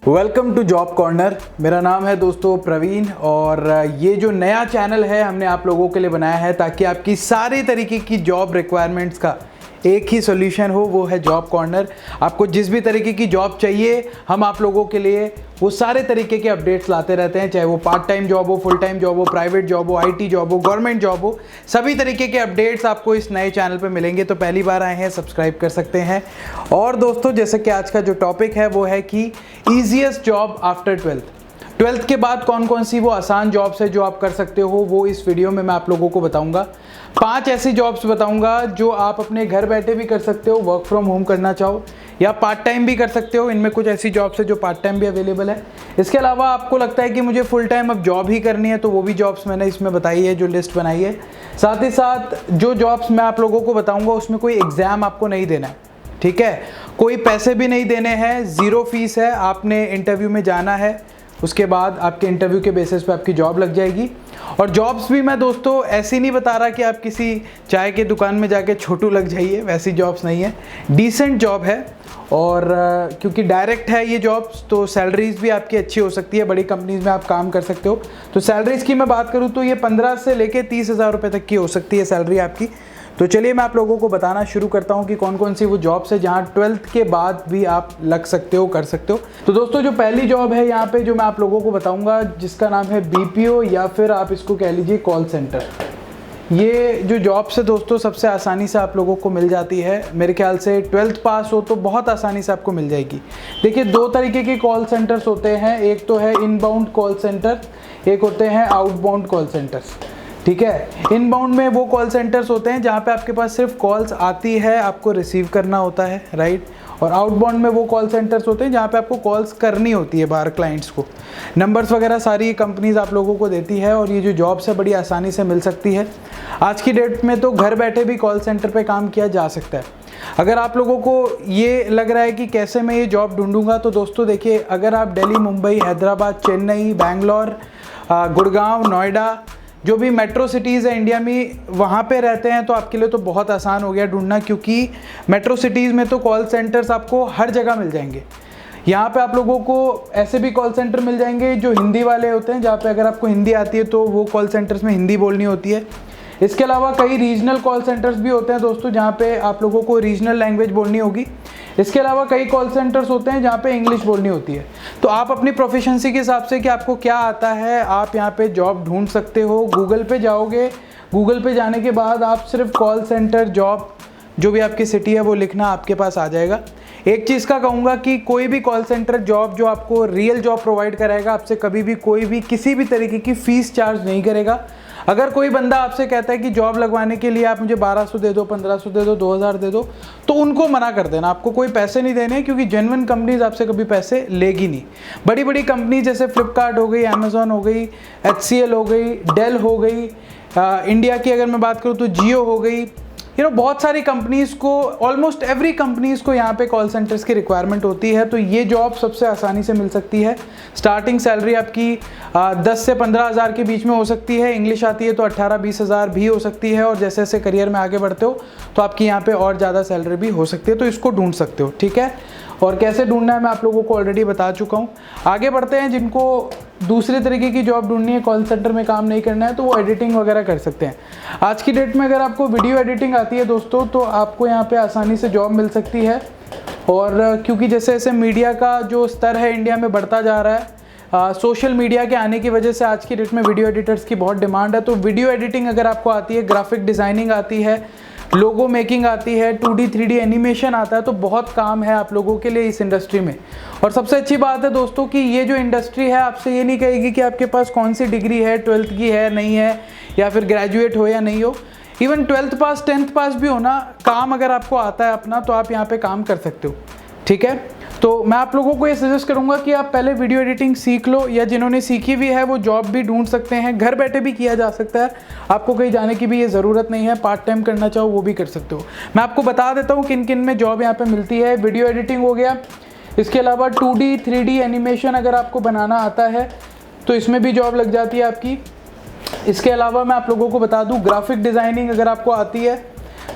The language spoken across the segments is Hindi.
Welcome to job corner. मेरा नाम है दोस्तों प्रवीण और ये जो नया चैनल है हमने आप लोगों के लिए बनाया है ताकि आपकी सारी तरीके की जॉब रिक्वायरमेंट्स का एक ही सॉल्यूशन हो, वो है जॉब कॉर्नर। आपको जिस भी तरीके की जॉब चाहिए हम आप लोगों के लिए वो सारे तरीके के अपडेट्स लाते रहते हैं, चाहे वो पार्ट टाइम जॉब हो, फुल टाइम जॉब हो, प्राइवेट जॉब हो, आईटी जॉब हो, गवर्नमेंट जॉब हो, सभी तरीके के अपडेट्स आपको इस नए चैनल पे मिलेंगे। तो पहली बार आए हैं सब्सक्राइब कर सकते हैं। और दोस्तों जैसे कि आज का जो टॉपिक है वो है कि ईजीएस्ट जॉब आफ्टर 12th के बाद कौन कौन सी वो आसान जॉब्स है जो आप कर सकते हो, वो इस वीडियो में मैं आप लोगों को बताऊंगा। 5 ऐसी जॉब्स बताऊंगा जो आप अपने घर बैठे भी कर सकते हो, वर्क फ्रॉम होम करना चाहो या पार्ट टाइम भी कर सकते हो। इनमें कुछ ऐसी जॉब्स है जो पार्ट टाइम भी अवेलेबल है। इसके अलावा आपको लगता है कि मुझे फुल टाइम अब जॉब ही करनी है तो वो भी जॉब्स मैंने इसमें बताई है, जो लिस्ट बनाई है। साथ ही साथ जो जॉब्स मैं आप लोगों को बताऊंगा उसमें कोई एग्ज़ाम आपको नहीं देना है, ठीक है, कोई पैसे भी नहीं देने हैं, ज़ीरो फीस है। आपने इंटरव्यू में जाना है, उसके बाद आपके इंटरव्यू के बेसिस पे आपकी जॉब लग जाएगी। और जॉब्स भी मैं दोस्तों ऐसी नहीं बता रहा कि आप किसी चाय के दुकान में जाके छोटू लग जाइए, वैसी जॉब्स नहीं है, डिसेंट जॉब है। और क्योंकि डायरेक्ट है ये जॉब्स तो सैलरीज भी आपकी अच्छी हो सकती है, बड़ी कंपनीज में आप काम कर सकते हो। तो सैलरीज की मैं बात करूँ तो ये 15 से लेके 30,000 रुपये तक की हो सकती है सैलरी आपकी। तो चलिए मैं आप लोगों को बताना शुरू करता हूं कि कौन कौन सी वो जॉब्स है जहां 12th के बाद भी आप लग सकते हो, कर सकते हो। तो दोस्तों जो पहली जॉब है यहाँ पे जो मैं आप लोगों को बताऊंगा, जिसका नाम है बीपीओ या फिर आप इसको कह लीजिए कॉल सेंटर। ये जो जॉब्स है दोस्तों सबसे आसानी से आप लोगों को मिल जाती है। मेरे ख्याल से 12th पास हो तो बहुत आसानी से आपको मिल जाएगी। देखिए 2 तरीके के कॉल सेंटर्स होते हैं, एक तो है इनबाउंड कॉल सेंटर, एक होते हैं आउटबाउंड कॉल सेंटर्स, ठीक है। इनबाउंड में वो कॉल सेंटर्स होते हैं जहाँ पे आपके पास सिर्फ कॉल्स आती है, आपको रिसीव करना होता है, राइट। और आउटबाउंड में वो कॉल सेंटर्स होते हैं जहाँ पे आपको कॉल्स करनी होती है बाहर क्लाइंट्स को। नंबर्स वगैरह सारी कंपनीज आप लोगों को देती है और ये जो जॉब्स है बड़ी आसानी से मिल सकती है। आज की डेट में तो घर बैठे भी कॉल सेंटर पे काम किया जा सकता है। अगर आप लोगों को ये लग रहा है कि कैसे मैं ये जॉब ढूंढूंगा, तो दोस्तों देखिए, अगर आप दिल्ली, मुंबई, हैदराबाद, चेन्नई, बैंगलोर, गुड़गांव, नोएडा, जो भी मेट्रो सिटीज़ है इंडिया में, वहाँ पे रहते हैं तो आपके लिए तो बहुत आसान हो गया ढूंढना, क्योंकि मेट्रो सिटीज़ में तो कॉल सेंटर्स आपको हर जगह मिल जाएंगे। यहाँ पे आप लोगों को ऐसे भी कॉल सेंटर मिल जाएंगे जो हिंदी वाले होते हैं, जहाँ पे अगर आपको हिंदी आती है तो वो कॉल सेंटर्स में हिंदी बोलनी होती है। इसके अलावा कई रीजनल कॉल सेंटर्स भी होते हैं दोस्तों, जहाँ पे आप लोगों को रीजनल लैंग्वेज बोलनी होगी। इसके अलावा कई कॉल सेंटर्स होते हैं जहाँ पे इंग्लिश बोलनी होती है। तो आप अपनी प्रोफिशिएंसी के हिसाब से कि आपको क्या आता है, आप यहाँ पे जॉब ढूंढ सकते हो। गूगल पे जाओगे, गूगल पे जाने के बाद आप सिर्फ कॉल सेंटर जॉब जो भी आपकी सिटी है वो लिखना, आपके पास आ जाएगा। एक चीज़ का कहूँगा कि कोई भी कॉल सेंटर जॉब जो आपको रियल जॉब प्रोवाइड कराएगा, आपसे कभी भी कोई भी किसी भी तरीके की फ़ीस चार्ज नहीं करेगा। अगर कोई बंदा आपसे कहता है कि जॉब लगवाने के लिए आप मुझे 1200 दे दो, 1500 दे दो, 2000 दे दो, तो उनको मना कर देना, आपको कोई पैसे नहीं देने, क्योंकि जेन्युइन कंपनीज आपसे कभी पैसे लेगी नहीं। बड़ी बड़ी कंपनी जैसे फ्लिपकार्ट हो गई, अमेजोन हो गई, HCL हो गई, डेल हो गई, इंडिया की अगर मैं बात करूँ तो जियो हो गई, बहुत सारी कंपनीज को, ऑलमोस्ट एवरी कंपनीज को यहाँ पे कॉल सेंटर्स की रिक्वायरमेंट होती है। तो ये जॉब सबसे आसानी से मिल सकती है। स्टार्टिंग सैलरी आपकी 10 से 15 हज़ार के बीच में हो सकती है। इंग्लिश आती है तो 18-20 हज़ार भी हो सकती है। और जैसे जैसे करियर में आगे बढ़ते हो तो आपकी यहाँ पे और ज़्यादा सैलरी भी हो सकती है। तो इसको ढूंढ सकते हो, ठीक है। और कैसे ढूंढना है मैं आप लोगों को ऑलरेडी बता चुका हूँ। आगे बढ़ते हैं। जिनको दूसरे तरीके की जॉब ढूंढनी है, कॉल सेंटर में काम नहीं करना है, तो वो एडिटिंग वगैरह कर सकते हैं। आज की डेट में अगर आपको वीडियो एडिटिंग आती है दोस्तों, तो आपको यहाँ पे आसानी से जॉब मिल सकती है। और क्योंकि जैसे जैसे मीडिया का जो स्तर है इंडिया में बढ़ता जा रहा है, सोशल मीडिया के आने की वजह से आज की डेट में वीडियो एडिटर्स की बहुत डिमांड है। तो वीडियो एडिटिंग अगर आपको आती है, ग्राफिक डिज़ाइनिंग आती है, लोगो मेकिंग आती है, 2D 3D एनिमेशन आता है, तो बहुत काम है आप लोगों के लिए इस इंडस्ट्री में। और सबसे अच्छी बात है दोस्तों कि ये जो इंडस्ट्री है आपसे ये नहीं कहेगी कि आपके पास कौन सी डिग्री है, 12th की है नहीं है, या फिर ग्रेजुएट हो या नहीं हो। इवन 12th पास 10th पास भी हो ना, काम अगर आपको आता है अपना तो आप यहाँ पे काम कर सकते हो, ठीक है। तो मैं आप लोगों को ये सजेस्ट करूंगा कि आप पहले वीडियो एडिटिंग सीख लो, या जिन्होंने सीखी हुई है वो जॉब भी ढूंढ सकते हैं, घर बैठे भी किया जा सकता है, आपको कहीं जाने की भी ये ज़रूरत नहीं है। पार्ट टाइम करना चाहो वो भी कर सकते हो। मैं आपको बता देता हूँ किन किन में जॉब यहाँ पे मिलती है। वीडियो एडिटिंग हो गया, इसके अलावा 2D 3D एनिमेशन अगर आपको बनाना आता है तो इसमें भी जॉब लग जाती है आपकी। इसके अलावा मैं आप लोगों को बता दूँ, ग्राफिक डिज़ाइनिंग अगर आपको आती है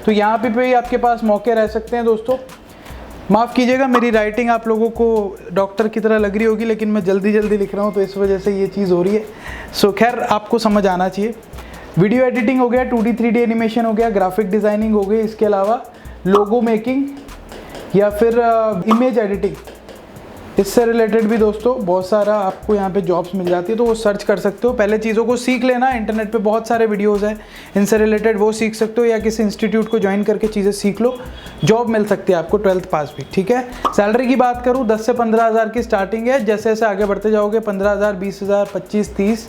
तो यहाँ पे भी आपके पास मौके रह सकते हैं दोस्तों। माफ़ कीजिएगा, मेरी राइटिंग आप लोगों को डॉक्टर की तरह लग रही होगी, लेकिन मैं जल्दी जल्दी लिख रहा हूँ तो इस वजह से ये चीज़ हो रही है। सो खैर आपको समझ आना चाहिए। वीडियो एडिटिंग हो गया, 2D 3D एनिमेशन हो गया, ग्राफिक डिज़ाइनिंग हो गई, इसके अलावा लोगो मेकिंग या फिर इमेज एडिटिंग, इससे रिलेटेड भी दोस्तों बहुत सारा आपको यहाँ पे जॉब्स मिल जाती है, तो वो सर्च कर सकते हो। पहले चीज़ों को सीख लेना, इंटरनेट पे बहुत सारे वीडियोस हैं इनसे रिलेटेड, वो सीख सकते हो, या किसी इंस्टीट्यूट को ज्वाइन करके चीज़ें सीख लो, जॉब मिल सकती है आपको 12th पास भी। ठीक है, सैलरी की बात करूँ 10 से 15 हज़ार की स्टार्टिंग है। जैसे जैसे आगे बढ़ते जाओगे 15 हज़ार, 20 हज़ार, 25, 30,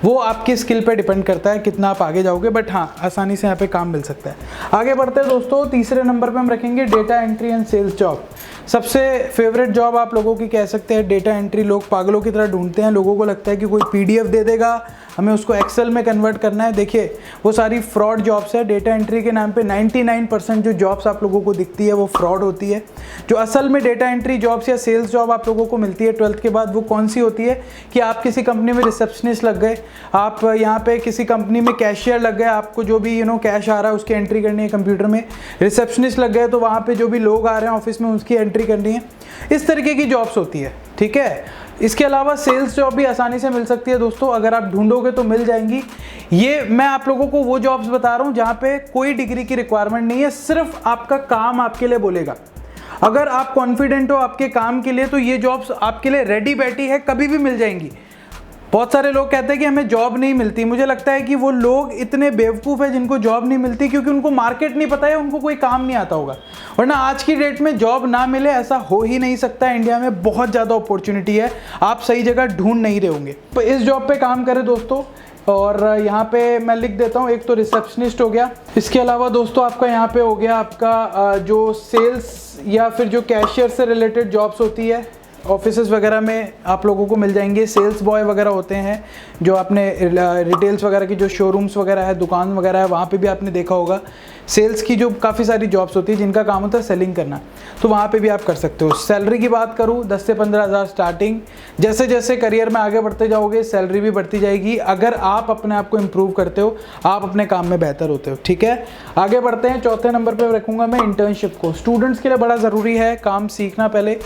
वो आपकी स्किल पे डिपेंड करता है कितना आप आगे जाओगे, बट हाँ आसानी से यहाँ पे काम मिल सकता है। आगे बढ़ते हैं दोस्तों, तीसरे नंबर पे हम रखेंगे data entry and sales job. सबसे फेवरेट जॉब आप लोगों की कह सकते हैं डेटा एंट्री। लोग पागलों की तरह ढूंढते हैं, लोगों को लगता है कि कोई PDF दे देगा, हमें उसको एक्सेल में कन्वर्ट करना है। देखिए वो सारी फ्रॉड जॉब्स है। डेटा एंट्री के नाम पे 99% जो जॉब्स आप लोगों को दिखती है वो फ्रॉड होती है। जो असल में डेटा एंट्री जॉब्स या सेल्स जॉब आप लोगों को मिलती है 12th के बाद, वो कौन सी होती है कि आप किसी कंपनी में रिसेप्शनिस्ट लग गए, आप यहाँ पे किसी कंपनी में कैशियर लग गए, आपको जो भी कैश आ रहा है उसकी एंट्री करनी है कंप्यूटर में। रिसेप्शनिस्ट लग गए तो वहाँ पे जो भी लोग आ रहे हैं ऑफिस में उसकी एंट्री करनी है। इस तरीके की जॉब्स होती है। ठीक है, इसके अलावा सेल्स जॉब भी आसानी से मिल सकती है दोस्तों, अगर आप ढूंढोगे तो मिल जाएंगी। ये मैं आप लोगों को वो जॉब्स बता रहा हूँ जहाँ पे कोई डिग्री की रिक्वायरमेंट नहीं है, सिर्फ आपका काम आपके लिए बोलेगा। अगर आप कॉन्फिडेंट हो आपके काम के लिए तो ये जॉब्स आपके लिए रेडी बैठी है, कभी भी मिल जाएंगी। बहुत सारे लोग कहते हैं कि हमें जॉब नहीं मिलती। मुझे लगता है कि वो लोग इतने बेवकूफ़ है जिनको जॉब नहीं मिलती, क्योंकि उनको मार्केट नहीं पता है, उनको कोई काम नहीं आता होगा। वरना आज की डेट में जॉब ना मिले ऐसा हो ही नहीं सकता। इंडिया में बहुत ज़्यादा अपॉर्चुनिटी है, आप सही जगह ढूंढ नहीं रहे होंगे। तो इस जॉब पे काम करें दोस्तों। और यहाँ पे मैं लिख देता हूँ, एक तो रिसेप्शनिस्ट हो गया, इसके अलावा दोस्तों आपका यहाँ पे हो गया आपका जो सेल्स या फिर जो कैशियर से रिलेटेड जॉब्स होती है ऑफिसेस वगैरह में आप लोगों को मिल जाएंगे। सेल्स बॉय वगैरह होते हैं, जो आपने रिटेल्स वगैरह की जो शोरूम्स वगैरह है, दुकान वगैरह है, वहाँ पे भी आपने देखा होगा सेल्स की जो काफ़ी सारी जॉब्स होती है जिनका काम होता है सेलिंग करना, तो वहाँ पे भी आप कर सकते हो। सैलरी की बात करूँ 10 से 15 हज़ार स्टार्टिंग। जैसे जैसे करियर में आगे बढ़ते जाओगे सैलरी भी बढ़ती जाएगी, अगर आप अपने आप को इम्प्रूव करते हो, आप अपने काम में बेहतर होते हो। ठीक है, आगे बढ़ते हैं। चौथे नंबर पर रखूँगा मैं इंटर्नशिप को। स्टूडेंट्स के लिए बड़ा ज़रूरी है काम सीखना पहले।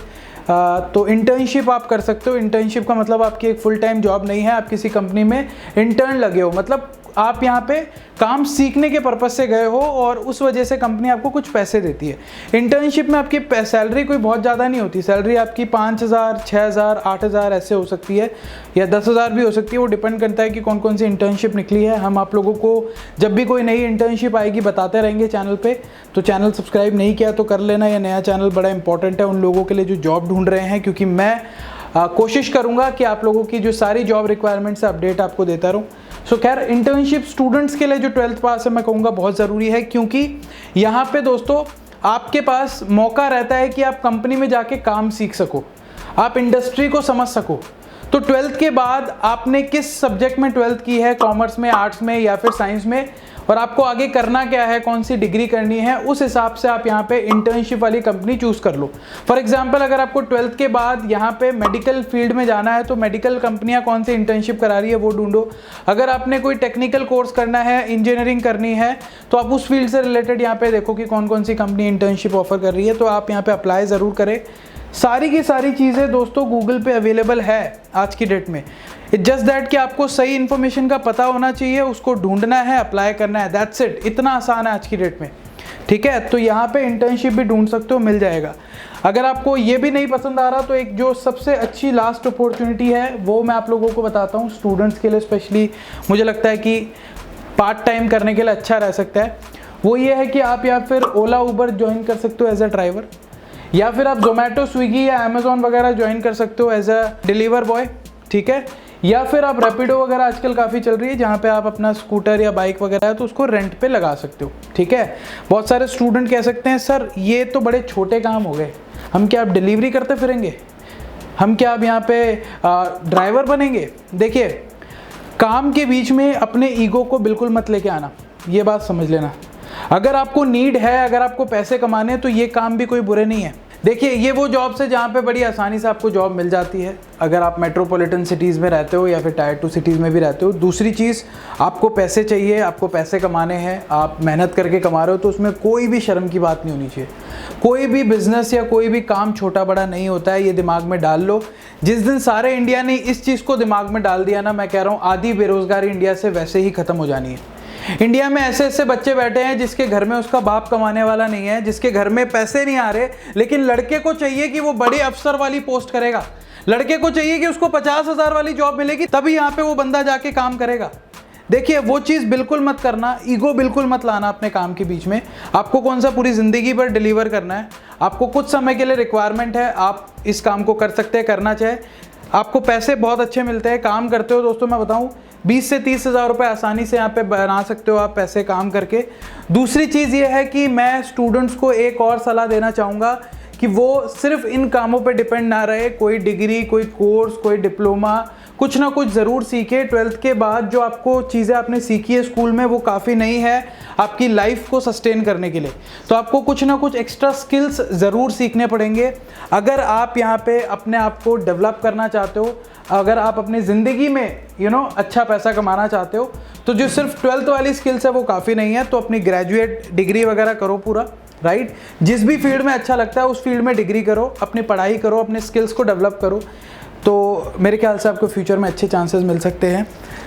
तो इंटर्नशिप आप कर सकते हो। इंटर्नशिप का मतलब आपकी एक फुल टाइम जॉब नहीं है, आप किसी कंपनी में इंटर्न लगे हो, मतलब आप यहाँ पे काम सीखने के पर्पज से गए हो और उस वजह से कंपनी आपको कुछ पैसे देती है। इंटर्नशिप में आपकी सैलरी कोई बहुत ज़्यादा नहीं होती, सैलरी आपकी 5,000, 6,000, 8,000 ऐसे हो सकती है, या 10,000 भी हो सकती है। वो डिपेंड करता है कि कौन कौन सी इंटर्नशिप निकली है। हम आप लोगों को जब भी कोई नई इंटर्नशिप आएगी बताते रहेंगे चैनल पे, तो चैनल सब्सक्राइब नहीं किया तो कर लेना। यह नया चैनल बड़ा इंपॉर्टेंट है उन लोगों के लिए जो जॉब ढूंढ रहे हैं, क्योंकि मैं कोशिश करूँगा कि आप लोगों की जो सारी जॉब रिक्वायरमेंट्स है अपडेट आपको देता रहूँ। सो खैर इंटर्नशिप स्टूडेंट्स के लिए जो 12th पास है मैं कहूँगा बहुत ज़रूरी है, क्योंकि यहाँ पे दोस्तों आपके पास मौका रहता है कि आप कंपनी में जाके काम सीख सको, आप इंडस्ट्री को समझ सको। तो 12th के बाद आपने किस सब्जेक्ट में 12th की है, कॉमर्स में, आर्ट्स में या फिर साइंस में, और आपको आगे करना क्या है, कौन सी डिग्री करनी है, उस हिसाब से आप यहाँ पे इंटर्नशिप वाली कंपनी चूज़ कर लो। फॉर एग्जांपल अगर आपको 12th के बाद यहाँ पे मेडिकल फील्ड में जाना है तो मेडिकल कंपनियाँ कौन सी इंटर्नशिप करा रही है वो ढूंढो। अगर आपने कोई टेक्निकल कोर्स करना है, इंजीनियरिंग करनी है, तो आप उस फील्ड से रिलेटेड यहाँ पे देखो कि कौन कौन सी कंपनी इंटर्नशिप ऑफर कर रही है, तो आप यहाँ पे अप्लाई ज़रूर करें। सारी की सारी चीज़ें दोस्तों गूगल पे अवेलेबल है आज की डेट में। इट्स जस्ट दैट कि आपको सही इन्फॉर्मेशन का पता होना चाहिए, उसको ढूंढना है, अप्लाई करना है, दैट्स इट। इतना आसान है आज की डेट में। ठीक है, तो यहाँ पे इंटर्नशिप भी ढूंढ सकते हो, मिल जाएगा। अगर आपको ये भी नहीं पसंद आ रहा तो एक जो सबसे अच्छी लास्ट अपॉर्चुनिटी है वो मैं आप लोगों को बताता हूँ, स्टूडेंट्स के लिए स्पेशली मुझे लगता है कि पार्ट टाइम करने के लिए अच्छा रह सकता है। वो ये है कि आप या फिर ओला उबर ज्वाइन कर सकते हो एज अ ड्राइवर, या फिर आप जोमेटो, स्विगी या अमेजोन वगैरह ज्वाइन कर सकते हो एज अ डिलीवर बॉय। ठीक है, या फिर आप रैपिडो वगैरह आजकल काफ़ी चल रही है जहाँ पे आप अपना स्कूटर या बाइक वगैरह है तो उसको रेंट पे लगा सकते हो। ठीक है, बहुत सारे स्टूडेंट कह सकते हैं सर ये तो बड़े छोटे काम हो गए, हम क्या अब डिलीवरी करते फिरेंगे, हम क्या अब यहाँ पे ड्राइवर बनेंगे। देखिए, काम के बीच में अपने ईगो को बिल्कुल मत लेके आना, ये बात समझ लेना। अगर आपको नीड है, अगर आपको पैसे कमाने हैं तो ये काम भी कोई बुरे नहीं है। देखिए, ये वो जॉब्स है जहाँ पे बड़ी आसानी से आपको जॉब मिल जाती है, अगर आप मेट्रोपॉलिटन सिटीज़ में रहते हो या फिर टायर 2 सिटीज़ में भी रहते हो। दूसरी चीज़, आपको पैसे चाहिए, आपको पैसे कमाने हैं, आप मेहनत करके कमा रहे हो, तो उसमें कोई भी शर्म की बात नहीं होनी चाहिए। कोई भी बिजनेस या कोई भी काम छोटा बड़ा नहीं होता है, ये दिमाग में डाल लो। जिस दिन सारे इंडिया ने इस चीज़ को दिमाग में डाल दिया ना, मैं कह रहा हूँ आधी बेरोजगारी इंडिया से वैसे ही ख़त्म हो जानी है। इंडिया में ऐसे ऐसे बच्चे बैठे हैं जिसके घर में उसका बाप कमाने वाला नहीं है, जिसके घर में पैसे नहीं आ रहे, लेकिन लड़के को चाहिए कि वो बड़े अफसर वाली पोस्ट करेगा, लड़के को चाहिए कि उसको 50,000 वाली जॉब मिलेगी, तभी यहाँ पे वो बंदा जाके काम करेगा। देखिए, वो चीज़ बिल्कुल मत करना, ईगो बिल्कुल मत लाना अपने काम के बीच में। आपको कौन सा पूरी ज़िंदगी पर डिलीवर करना है, आपको कुछ समय के लिए रिक्वायरमेंट है, आप इस काम को कर सकते हैं, करना चाहे। आपको पैसे बहुत अच्छे मिलते हैं, काम करते हो दोस्तों, मैं बताऊं 20 से 30 हज़ार रुपये आसानी से यहाँ पे बना सकते हो आप पैसे काम करके। दूसरी चीज़ ये है कि मैं स्टूडेंट्स को एक और सलाह देना चाहूँगा कि वो सिर्फ इन कामों पे डिपेंड ना रहे, कोई डिग्री, कोई कोर्स, कोई डिप्लोमा, कुछ ना कुछ ज़रूर सीखे। 12th के बाद जो आपको चीज़ें आपने सीखी है स्कूल में, वो काफ़ी नहीं है आपकी लाइफ को सस्टेन करने के लिए, तो आपको कुछ ना कुछ एक्स्ट्रा स्किल्स ज़रूर सीखने पड़ेंगे अगर आप यहाँ पे अपने आप को डेवलप करना चाहते हो, अगर आप अपनी ज़िंदगी में अच्छा पैसा कमाना चाहते हो। तो जो सिर्फ 12th वाली स्किल्स है वो काफ़ी नहीं है, तो अपनी ग्रेजुएट डिग्री वगैरह करो पूरा, राइट। जिस भी फील्ड में अच्छा लगता है उस फील्ड में डिग्री करो, अपनी पढ़ाई करो, अपने स्किल्स को डेवलप करो, तो मेरे ख्याल से आपको फ्यूचर में अच्छे चांसेस मिल सकते हैं।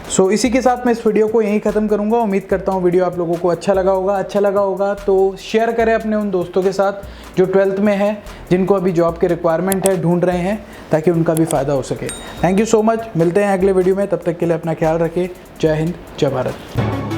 सो इसी के साथ मैं इस वीडियो को यहीं ख़त्म करूंगा। उम्मीद करता हूँ वीडियो आप लोगों को अच्छा लगा होगा तो शेयर करें अपने उन दोस्तों के साथ जो 12th में है, जिनको अभी जॉब के रिक्वायरमेंट है, ढूंढ रहे हैं, ताकि उनका भी फ़ायदा हो सके। थैंक यू सो मच, मिलते हैं अगले वीडियो में, तब तक के लिए अपना ख्याल रखें। जय हिंद, जय भारत।